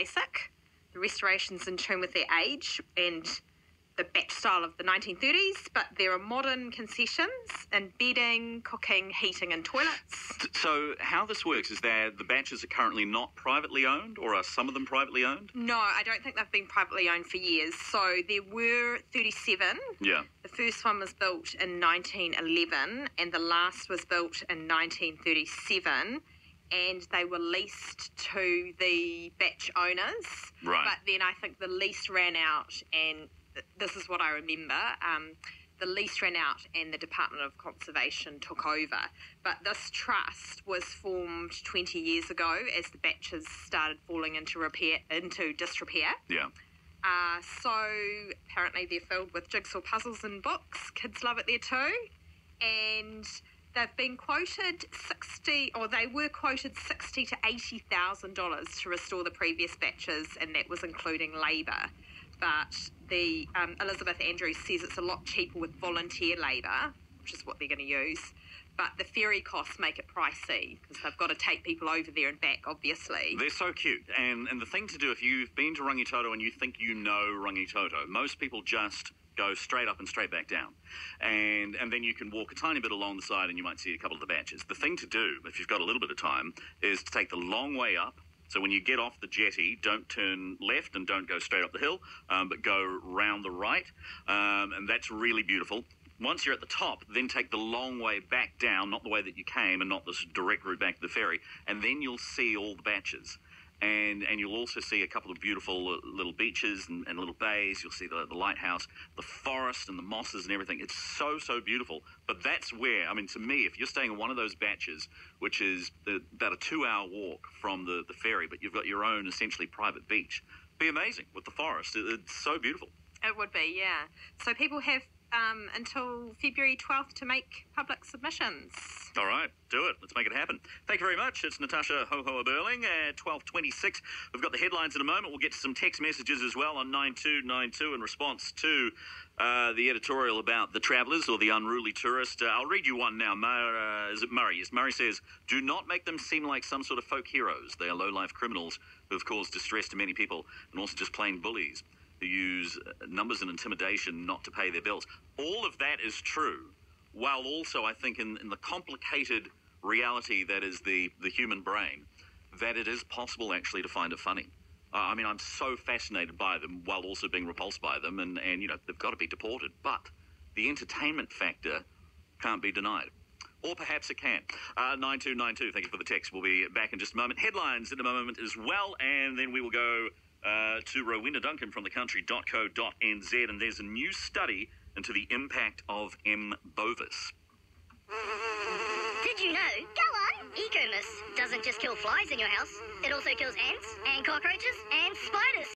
basic. The restoration's in tune with their age and the batch style of the 1930s, but there are modern concessions in bedding, cooking, heating and toilets. So how this works is that the batches are currently not privately owned, or are some of them privately owned? No, I don't think they've been privately owned for years. So there were 37. Yeah. The first one was built in 1911 and the last was built in 1937. And they were leased to the batch owners. Right. But then I think the lease ran out, and this is what I remember. The lease ran out and the Department of Conservation took over. But this trust was formed 20 years ago as the batches started falling into disrepair. Yeah. So apparently they're filled with jigsaw puzzles and books. Kids love it there too. And they've been quoted they were quoted $60,000 to $80,000 to restore the previous batches, and that was including labour. But the Elizabeth Andrews says it's a lot cheaper with volunteer labour, which is what they're going to use. But the ferry costs make it pricey because they've got to take people over there and back, obviously. They're so cute. And the thing to do, if you've been to Rangitoto and you think you know Rangitoto, most people just go straight up and straight back down. And then you can walk a tiny bit along the side and you might see a couple of the batches. The thing to do, if you've got a little bit of time, is to take the long way up. So when you get off the jetty, don't turn left and don't go straight up the hill, but go round the right. And that's really beautiful. Once you're at the top, then take the long way back down, not the way that you came and not this direct route back to the ferry, and then you'll see all the batches. And you'll also see a couple of beautiful little beaches and little bays. You'll see the lighthouse, the forest and the mosses and everything. It's so, so beautiful. But that's where, I mean, to me, if you're staying in one of those batches, which is about a 2-hour walk from the ferry, but you've got your own essentially private beach, be amazing with the forest. It's so beautiful. It would be, yeah. So people have until February 12th to make public submissions. All right, do it. Let's make it happen. Thank you very much. It's Natasha Hohoa-Burling at 12:26. We've got the headlines in a moment. We'll get to some text messages as well on 9292 in response to the editorial about the travellers or the unruly tourist. I'll read you one now. Is it Murray? Yes, Murray says, do not make them seem like some sort of folk heroes. They are low-life criminals who have caused distress to many people and also just plain bullies who use numbers and intimidation not to pay their bills. All of that is true, while also I think in the complicated reality that is the human brain, that it is possible actually to find it funny. I mean, I'm so fascinated by them while also being repulsed by them, and you know, they've got to be deported. But the entertainment factor can't be denied. Or perhaps it can. 9292, thank you for the text. We'll be back in just a moment. Headlines in a moment as well, and then we will go to Rowena Duncan from thecountry.co.nz, and there's a new study into the impact of M. bovis. Did you know? Go on! Eco-Mist doesn't just kill flies in your house, it also kills ants and cockroaches and spiders.